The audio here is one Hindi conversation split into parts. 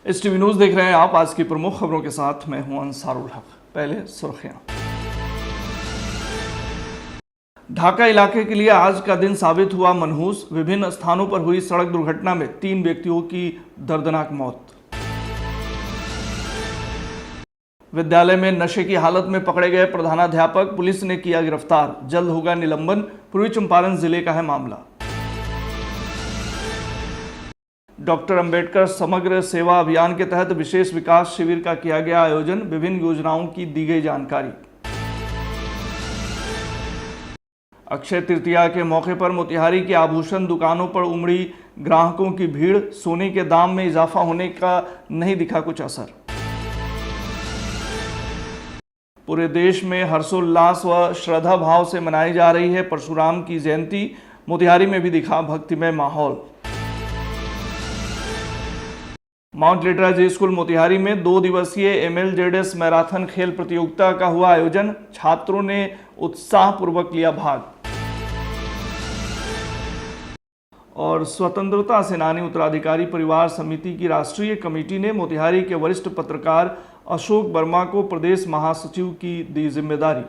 STV न्यूज़ देख रहे हैं आप। आज की प्रमुख खबरों के साथ मैं हूं अंसारुल हक। पहले सुर्खियां। ढाका इलाके के लिए आज का दिन साबित हुआ मनहूस। विभिन्न स्थानों पर हुई सड़क दुर्घटना में 3 व्यक्तियों की दर्दनाक मौत। विद्यालय में नशे की हालत में पकड़े गए प्रधानाध्यापक, पुलिस ने किया गिरफ्तार। जल्द होगा निलंबन। पूर्वी चंपारण जिले का है मामला। डॉक्टर अंबेडकर समग्र सेवा अभियान के तहत विशेष विकास शिविर का किया गया आयोजन। विभिन्न योजनाओं की दी गई जानकारी। अक्षय तृतीया के मौके पर मोतिहारी की आभूषण दुकानों पर उमड़ी ग्राहकों की भीड़। सोने के दाम में इजाफा होने का नहीं दिखा कुछ असर। पूरे देश में हर्षोल्लास व श्रद्धा भाव से मनाई जा रही है परशुराम की जयंती। मोतिहारी में भी दिखा भक्तिमय माहौल। माउंट लिटराजी स्कूल मोतिहारी में 2 दिवसीय MLZS मैराथन खेल प्रतियोगिता का हुआ आयोजन। छात्रों ने उत्साहपूर्वक लिया भाग। और स्वतंत्रता सेनानी उत्तराधिकारी परिवार समिति की राष्ट्रीय कमेटी ने मोतिहारी के वरिष्ठ पत्रकार अशोक वर्मा को प्रदेश महासचिव की दी जिम्मेदारी।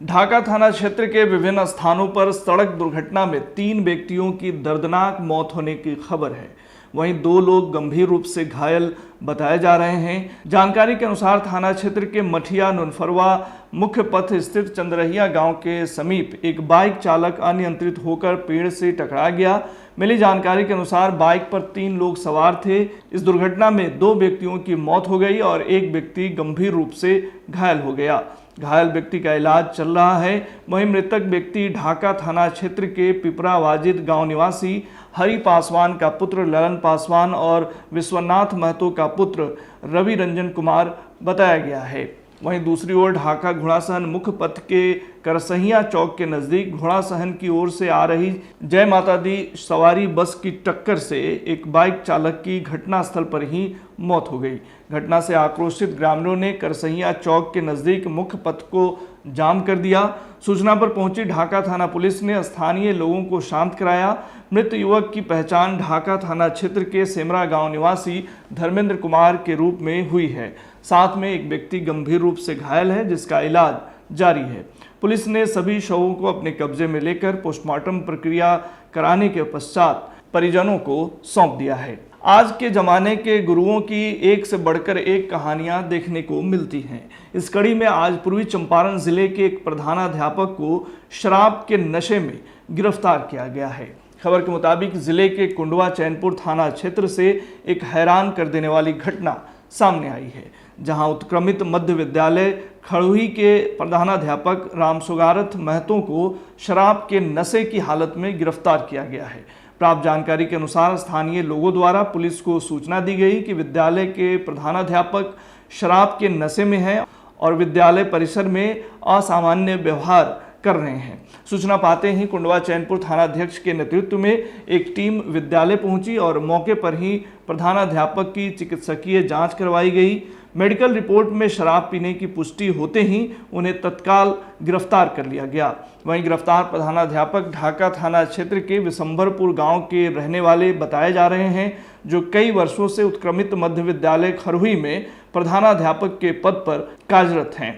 ढाका थाना क्षेत्र के विभिन्न स्थानों पर सड़क दुर्घटना में 3 व्यक्तियों की दर्दनाक मौत होने की खबर है। वहीं 2 लोग गंभीर रूप से घायल बताए जा रहे हैं। जानकारी के अनुसार थाना क्षेत्र के मठिया नुनफरवा मुख्य पथ स्थित चंद्रहिया गांव के समीप एक बाइक चालक अनियंत्रित होकर पेड़ से टकरा गया। मिली जानकारी के अनुसार बाइक पर 3 लोग सवार थे। इस दुर्घटना में 2 व्यक्तियों की मौत हो गई और एक व्यक्ति गंभीर रूप से घायल हो गया। घायल व्यक्ति का इलाज चल रहा है। वहीं मृतक व्यक्ति ढाका थाना क्षेत्र के पिपरा वाजिद गांव निवासी हरि पासवान का पुत्र ललन पासवान और विश्वनाथ महतो का पुत्र रवि रंजन कुमार बताया गया है। वहीं दूसरी ओर ढाका घोड़ासहन मुख्य पथ के करसहिया चौक के नजदीक घोड़ासहन की ओर से आ रही जय माता दी सवारी बस की टक्कर से एक बाइक चालक की घटनास्थल पर ही मौत हो गई। घटना से आक्रोशित ग्रामीणों ने करसहिया चौक के नजदीक मुख्य पथ को जाम कर दिया। सूचना पर पहुंची ढाका थाना पुलिस ने स्थानीय लोगों को शांत कराया। मृत युवक की पहचान ढाका थाना क्षेत्र के सेमरा गांव निवासी धर्मेंद्र कुमार के रूप में हुई है। साथ में एक व्यक्ति गंभीर रूप से घायल है जिसका इलाज जारी है। पुलिस ने सभी शवों को अपने कब्जे में लेकर पोस्टमार्टम प्रक्रिया कराने के पश्चात परिजनों को सौंप दिया है। आज के जमाने के गुरुओं की एक से बढ़कर एक कहानियां देखने को मिलती हैं। इस कड़ी में आज पूर्वी चंपारण जिले के एक प्रधानाध्यापक को शराब के नशे में गिरफ्तार किया गया है। खबर के मुताबिक जिले के कुंडवा चैनपुर थाना क्षेत्र से एक हैरान कर देने वाली घटना सामने आई है, जहां उत्क्रमित मध्य विद्यालय खड़ुही के प्रधानाध्यापक रामसुगारथ महतो को शराब के नशे की हालत में गिरफ्तार किया गया है। प्राप्त जानकारी के अनुसार स्थानीय लोगों द्वारा पुलिस को सूचना दी गई कि विद्यालय के प्रधानाध्यापक शराब के नशे में हैं और विद्यालय परिसर में असामान्य व्यवहार कर रहे हैं। सूचना पाते ही कुंडवा चैनपुर थानाध्यक्ष के नेतृत्व में एक टीम विद्यालय पहुंची और मौके पर ही प्रधानाध्यापक की चिकित्सकीय जांच करवाई गई। मेडिकल रिपोर्ट में शराब पीने की पुष्टि होते ही उन्हें तत्काल गिरफ्तार कर लिया गया। वहीं गिरफ्तार प्रधानाध्यापक ढाका थाना क्षेत्र के विशंभरपुर गांव के रहने वाले बताए जा रहे हैं, जो कई वर्षों से उत्क्रमित मध्य विद्यालय खड़ुही में प्रधानाध्यापक के पद पर कार्यरत हैं।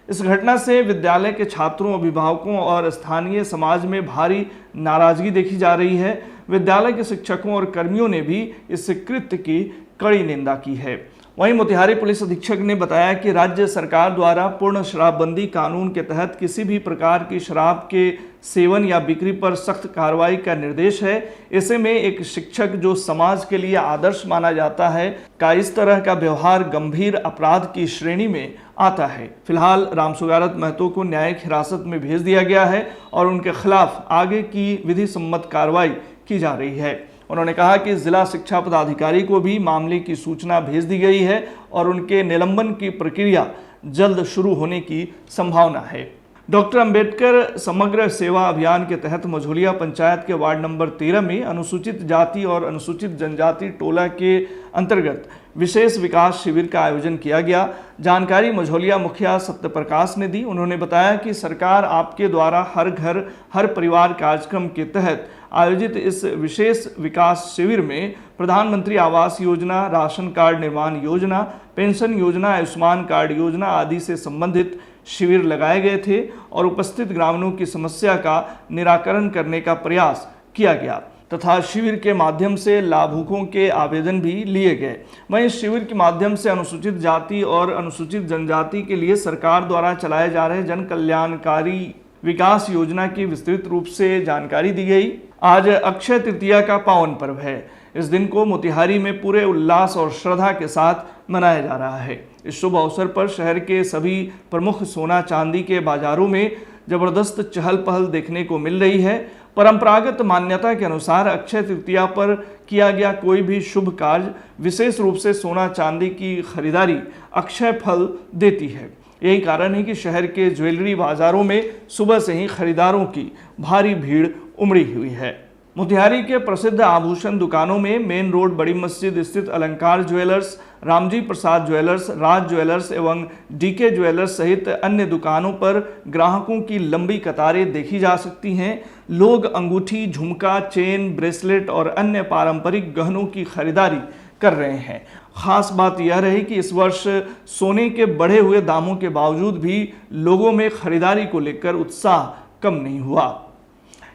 इस घटना से विद्यालय के छात्रों, अभिभावकों और स्थानीय समाज में भारी नाराजगी देखी जा रही है। विद्यालय के शिक्षकों और कर्मियों ने भी इस कृत्य की कड़ी निंदा की है। वहीं मोतिहारी पुलिस अधीक्षक ने बताया कि राज्य सरकार द्वारा पूर्ण शराबबंदी कानून के तहत किसी भी प्रकार की शराब के सेवन या बिक्री पर सख्त कार्रवाई का निर्देश है। ऐसे में एक शिक्षक जो समाज के लिए आदर्श माना जाता है का इस तरह का व्यवहार गंभीर अपराध की श्रेणी में आता है। फिलहाल रामसुगारथ महतो को न्यायिक हिरासत में भेज दिया गया है और उनके खिलाफ आगे की विधि सम्मत कार्रवाई की जा रही है। उन्होंने कहा कि जिला शिक्षा पदाधिकारी को भी मामले की सूचना भेज दी गई है और उनके निलंबन की प्रक्रिया जल्द शुरू होने की संभावना है। डॉक्टर अंबेडकर समग्र सेवा अभियान के तहत मझौलिया पंचायत के वार्ड नंबर 13 में अनुसूचित जाति और अनुसूचित जनजाति टोला के अंतर्गत विशेष विकास शिविर का आयोजन किया गया। जानकारी मझौलिया मुखिया सत्यप्रकाश ने दी। उन्होंने बताया कि सरकार आपके द्वारा हर घर हर परिवार कार्यक्रम के तहत आयोजित इस विशेष विकास शिविर में प्रधानमंत्री आवास योजना, राशन कार्ड निर्माण योजना, पेंशन योजना, आयुष्मान कार्ड योजना आदि से संबंधित शिविर लगाए गए थे और उपस्थित ग्रामीणों की समस्या का निराकरण करने का प्रयास किया गया तथा शिविर के माध्यम से लाभुकों के आवेदन भी लिए गए। वहीं इस शिविर के माध्यम से अनुसूचित जाति और अनुसूचित जनजाति के लिए सरकार द्वारा चलाए जा रहे जन कल्याणकारी विकास योजना की विस्तृत रूप से जानकारी दी गई। आज अक्षय तृतीया का पावन पर्व है। इस दिन को मोतिहारी में पूरे उल्लास और श्रद्धा के साथ मनाया जा रहा है। इस शुभ अवसर पर शहर के सभी प्रमुख सोना चांदी के बाजारों में जबरदस्त चहल पहल देखने को मिल रही है। परंपरागत मान्यता के अनुसार अक्षय तृतीया पर किया गया कोई भी शुभ कार्य विशेष रूप से सोना चांदी की खरीदारी अक्षय फल देती है। यही कारण है कि शहर के ज्वेलरी बाजारों में सुबह से ही खरीदारों की भारी भीड़ उमड़ी हुई है। मोतिहारी के प्रसिद्ध आभूषण दुकानों में मेन रोड बड़ी मस्जिद स्थित अलंकार ज्वेलर्स, रामजी प्रसाद ज्वेलर्स, राज ज्वेलर्स एवं डीके ज्वेलर्स सहित अन्य दुकानों पर ग्राहकों की लंबी कतारें देखी जा सकती हैं। लोग अंगूठी, झुमका, चेन, ब्रेसलेट और अन्य पारंपरिक गहनों की खरीदारी कर रहे हैं। खास बात यह रही कि इस वर्ष सोने के बढ़े हुए दामों के बावजूद भी लोगों में खरीदारी को लेकर उत्साह कम नहीं हुआ।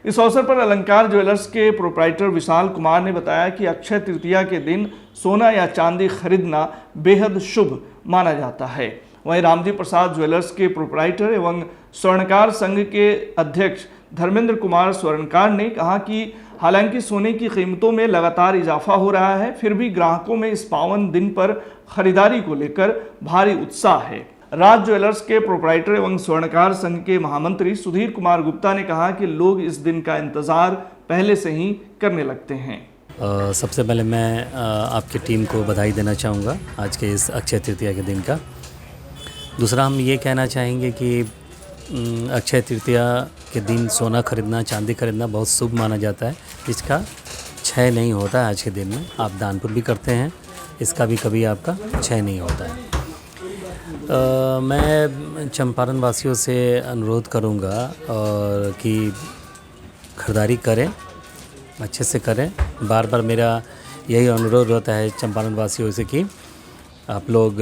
इस अवसर पर अलंकार ज्वेलर्स के प्रोप्राइटर विशाल कुमार ने बताया कि अक्षय तृतीया के दिन सोना या चांदी खरीदना बेहद शुभ माना जाता है। वहीं रामजी प्रसाद ज्वेलर्स के प्रोप्राइटर एवं स्वर्णकार संघ के अध्यक्ष धर्मेंद्र कुमार स्वर्णकार ने कहा कि हालांकि सोने की कीमतों में लगातार इजाफा हो रहा है, फिर भी ग्राहकों में इस पावन दिन पर खरीदारी को लेकर भारी उत्साह है। राज ज्वेलर्स के प्रोप्राइटर एवं स्वर्णकार संघ के महामंत्री सुधीर कुमार गुप्ता ने कहा कि लोग इस दिन का इंतजार पहले से ही करने लगते हैं। सबसे पहले मैं आपकी टीम को बधाई देना चाहूँगा आज के इस अक्षय तृतीया के दिन का। दूसरा हम ये कहना चाहेंगे कि अक्षय तृतीया के दिन सोना खरीदना, चांदी खरीदना बहुत शुभ माना जाता है। इसका क्षय नहीं होता है। आज के दिन में आप दान पुण्य भी करते हैं, इसका भी कभी आपका क्षय नहीं होता है। मैं चंपारण वासियों से अनुरोध करूंगा और कि खरीदारी करें, अच्छे से करें। बार बार मेरा यही अनुरोध रहता है चंपारण वासियों से कि आप लोग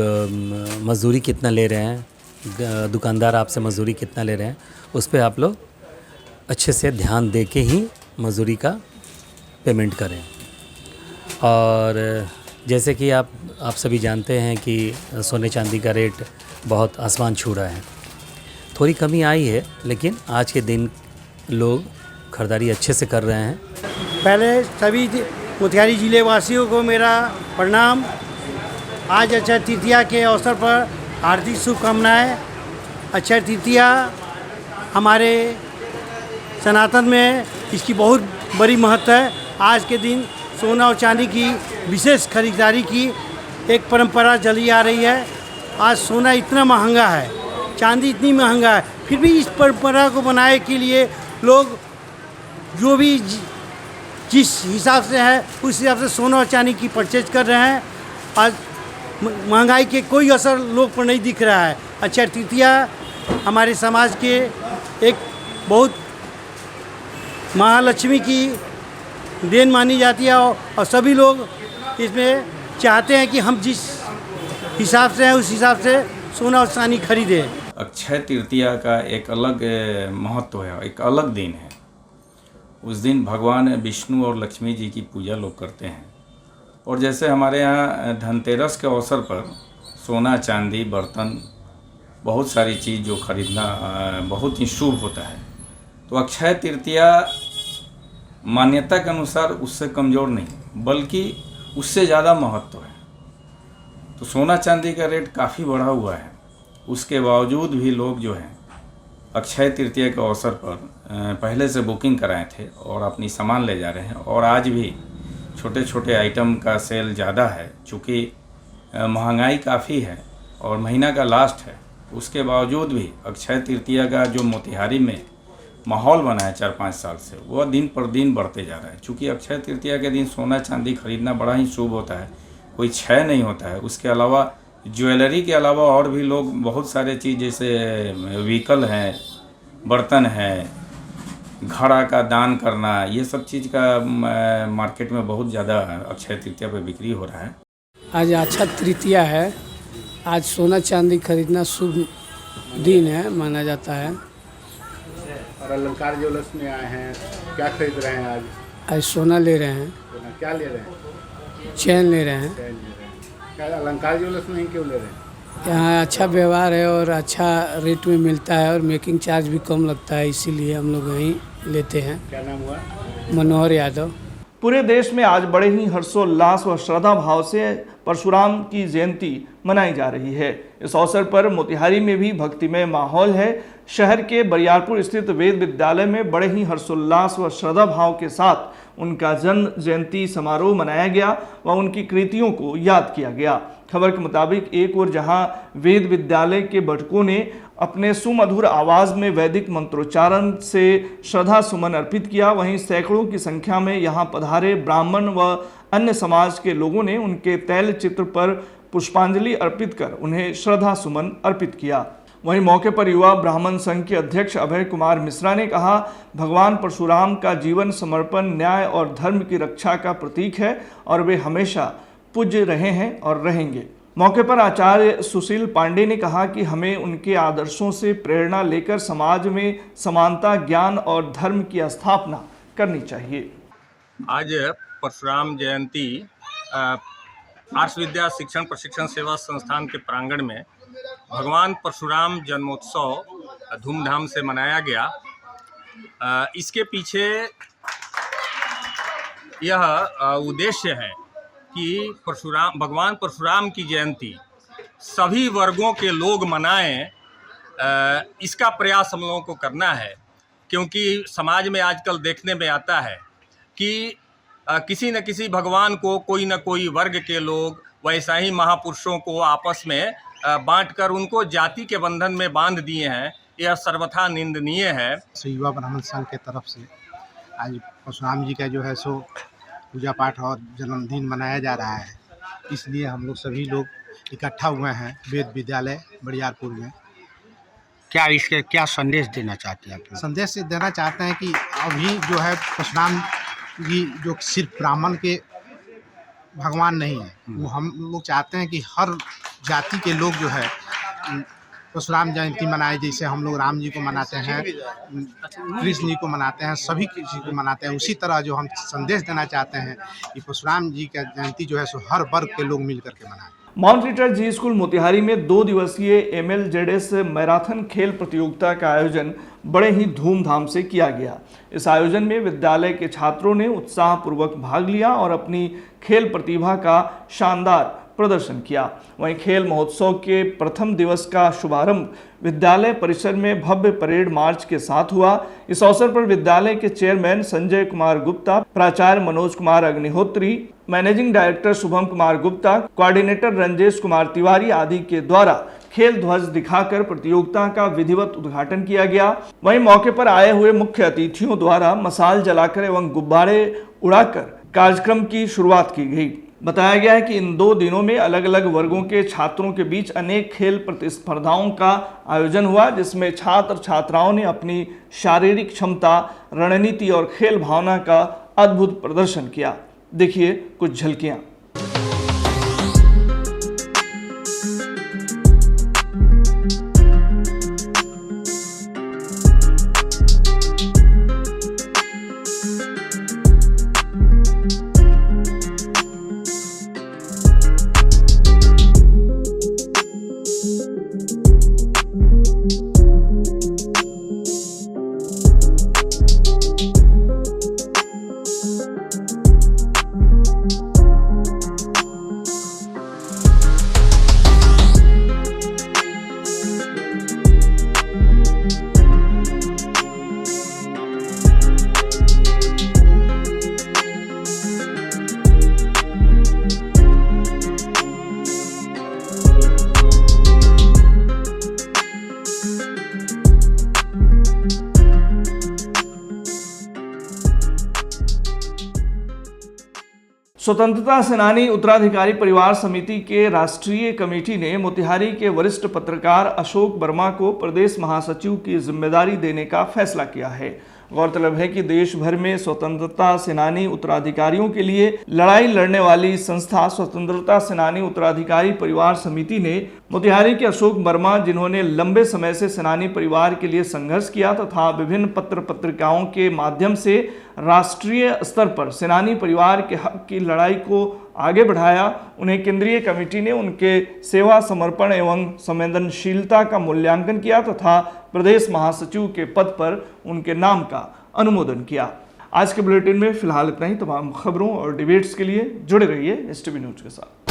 मजदूरी कितना ले रहे हैं, दुकानदार आपसे मजदूरी कितना ले रहे हैं, उस पर आप लोग अच्छे से ध्यान दे के ही मजदूरी का पेमेंट करें। और जैसे कि आप सभी जानते हैं कि सोने चांदी का रेट बहुत आसमान छू रहा है। थोड़ी कमी आई है, लेकिन आज के दिन लोग खरीदारी अच्छे से कर रहे हैं। पहले सभी मोतिहारी जिले वासियों को मेरा प्रणाम। आज अक्षय तृतीया के अवसर पर हार्दिक शुभकामनाएं। अक्षय तृतीया हमारे सनातन में इसकी बहुत बड़ी महत्व है। आज के दिन सोना और चांदी की विशेष खरीदारी की एक परंपरा चली आ रही है। आज सोना इतना महंगा है, चांदी इतनी महंगा है, फिर भी इस परंपरा को बनाए के लिए लोग जो भी जिस हिसाब से है उस हिसाब से सोना और चांदी की परचेज कर रहे हैं। आज महंगाई के कोई असर लोग पर नहीं दिख रहा है। अक्षय तृतीया हमारे समाज के एक बहुत महालक्ष्मी की देन मानी जाती है और सभी लोग इसमें चाहते हैं कि हम जिस हिसाब से हैं उस हिसाब से सोना और चांदी खरीदें। अक्षय तृतीया का एक अलग महत्व है, एक अलग दिन है। उस दिन भगवान विष्णु और लक्ष्मी जी की पूजा लोग करते हैं। और जैसे हमारे यहाँ धनतेरस के अवसर पर सोना चांदी बर्तन बहुत सारी चीज़ जो खरीदना बहुत ही शुभ होता है, तो अक्षय तृतीया मान्यता के अनुसार उससे कमज़ोर नहीं बल्कि उससे ज़्यादा महत्व है। तो सोना चांदी का रेट काफ़ी बढ़ा हुआ है, उसके बावजूद भी लोग जो है अक्षय तृतीया के अवसर पर पहले से बुकिंग कराए थे और अपनी सामान ले जा रहे हैं। और आज भी छोटे छोटे आइटम का सेल ज़्यादा है, चूँकि महंगाई काफ़ी है और महीना का लास्ट है, उसके बावजूद भी अक्षय तृतीया का जो मोतिहारी में माहौल बना है 4-5 साल से, वह दिन पर दिन बढ़ते जा रहा है। चूँकि अक्षय तृतीया के दिन सोना चांदी खरीदना बड़ा ही शुभ होता है, कोई क्षय नहीं होता है। उसके अलावा ज्वेलरी के अलावा और भी लोग बहुत सारे चीज़ जैसे व्हीकल हैं, बर्तन है, घड़ा का दान करना, ये सब चीज़ का मार्केट में बहुत ज़्यादा अक्षय तृतीया पे बिक्री हो रहा है। आज अक्षय तृतीया है। आज सोना चांदी खरीदना शुभ दिन है माना जाता है। और अलंकार ज्वेलर्स में आए हैं, क्या खरीद रहे हैं आज? आज सोना ले रहे हैं, क्या ले रहे हैं? चैन ले रहे हैं। चैन ले रहे हैं। क्या अलंकार ज्वेलर्स में ही क्यों ले रहे हैं? यहाँ अच्छा व्यवहार है और अच्छा रेट में मिलता है और मेकिंग चार्ज भी कम लगता है, इसीलिए हम लोग यहीं लेते हैं। क्या नाम हुआ? मनोहर यादव। पूरे देश में आज बड़े ही हर्षोल्लास व श्रद्धा भाव से परशुराम की जयंती मनाई जा रही है। इस अवसर पर मोतिहारी में भी भक्तिमय माहौल है। शहर के बरियारपुर स्थित वेद विद्यालय में बड़े ही हर्षोल्लास व श्रद्धा भाव के साथ उनका जन्म जयंती समारोह मनाया गया व उनकी कृतियों को याद किया गया। खबर के मुताबिक एक ओर जहां वेद विद्यालय के बटकों ने अपने सुमधुर आवाज में वैदिक मंत्रोच्चारण से श्रद्धा सुमन अर्पित किया, वहीं सैकड़ों की संख्या में यहां पधारे ब्राह्मण व अन्य समाज के लोगों ने उनके तैल चित्र पर पुष्पांजलि अर्पित कर उन्हें श्रद्धा सुमन अर्पित किया। वहीं मौके पर युवा ब्राह्मण संघ के अध्यक्ष अभय कुमार मिश्रा ने कहा, भगवान परशुराम का जीवन समर्पण, न्याय और धर्म की रक्षा का प्रतीक है और वे हमेशा पूज्य रहे हैं और रहेंगे। मौके पर आचार्य सुशील पांडे ने कहा कि हमें उनके आदर्शों से प्रेरणा लेकर समाज में समानता, ज्ञान और धर्म की स्थापना करनी चाहिए। आज परशुराम जयंती आर्ष विद्या शिक्षण प्रशिक्षण सेवा संस्थान के प्रांगण में भगवान परशुराम जन्मोत्सव धूमधाम से मनाया गया। इसके पीछे यह उद्देश्य है कि भगवान परशुराम की जयंती सभी वर्गों के लोग मनाएं, इसका प्रयास हम लोगों को करना है। क्योंकि समाज में आजकल देखने में आता है कि किसी न किसी भगवान को कोई न कोई वर्ग के लोग वैसा ही महापुरुषों को आपस में बांटकर उनको जाति के बंधन में बांध दिए हैं। यह सर्वथा निंदनीय है। युवा ब्राह्मण संघ के तरफ से आज परशुराम जी का जो है सो पूजा पाठ और जन्मदिन मनाया जा रहा है, इसलिए हम लोग सभी लोग इकट्ठा हुए हैं वेद विद्यालय बरियारपुर में। क्या संदेश देना चाहते हैं आप? संदेश देना चाहते हैं कि अभी जो है परशुराम जी जो सिर्फ ब्राह्मण के भगवान नहीं है, वो हम लोग चाहते हैं कि हर जाति के लोग जो है परशुराम जयंती मनाए। जैसे हम लोग राम जी को मनाते हैं, कृष्ण जी को मनाते हैं, सभी किसी को मनाते हैं, उसी तरह जो हम संदेश देना चाहते हैं कि परशुराम जी का जयंती जो है सो हर वर्ग के लोग मिल करके मनाएं। माउंट रिटर जी स्कूल मोतिहारी में 2 दिवसीय MLZS मैराथन खेल प्रतियोगिता का आयोजन बड़े ही धूमधाम से किया गया। इस आयोजन में विद्यालय के छात्रों ने उत्साहपूर्वक भाग लिया और अपनी खेल प्रतिभा का शानदार प्रदर्शन किया। वहीं खेल महोत्सव के प्रथम दिवस का शुभारंभ विद्यालय परिसर में भव्य परेड मार्च के साथ हुआ। इस अवसर पर विद्यालय के चेयरमैन संजय कुमार गुप्ता, प्राचार्य Manoj Kumar Agnihotri, managing director Shubham Kumar Gupta, coordinator Ranjesh Kumar Tiwari आदि के द्वारा खेल ध्वज दिखाकर प्रतियोगिता का विधिवत उद्घाटन किया गया। वहीं मौके पर आए हुए मुख्य अतिथियों द्वारा मसाल जलाकर एवं गुब्बारे उड़ाकर कार्यक्रम की शुरुआत की गई। बताया गया है कि इन 2 दिनों में अलग अलग वर्गों के छात्रों के बीच अनेक खेल प्रतिस्पर्धाओं का आयोजन हुआ, जिसमें छात्र छात्राओं ने अपनी शारीरिक क्षमता, रणनीति और खेल भावना का अद्भुत प्रदर्शन किया। देखिए कुछ झलकियां। स्वतंत्रता सेनानी उत्तराधिकारी परिवार समिति के राष्ट्रीय कमेटी ने मोतिहारी के वरिष्ठ पत्रकार अशोक वर्मा को प्रदेश महासचिव की जिम्मेदारी देने का फैसला किया है। गौरतलब है कि देश भर में स्वतंत्रता सेनानी उत्तराधिकारियों के लिए लड़ाई लड़ने वाली संस्था स्वतंत्रता सेनानी उत्तराधिकारी परिवार समिति ने मोतिहारी के अशोक वर्मा, जिन्होंने लंबे समय से सेनानी परिवार के लिए संघर्ष किया तथा विभिन्न पत्र पत्रिकाओं के माध्यम से राष्ट्रीय स्तर पर सेनानी परिवार के हक की लड़ाई को आगे बढ़ाया, उन्हें केंद्रीय कमेटी ने उनके सेवा समर्पण एवं संवेदनशीलता का मूल्यांकन किया तथा प्रदेश महासचिव के पद पर उनके नाम का अनुमोदन किया। आज के बुलेटिन में फिलहाल इतना ही। तमाम खबरों और डिबेट्स के लिए जुड़े रहिए STV न्यूज के साथ।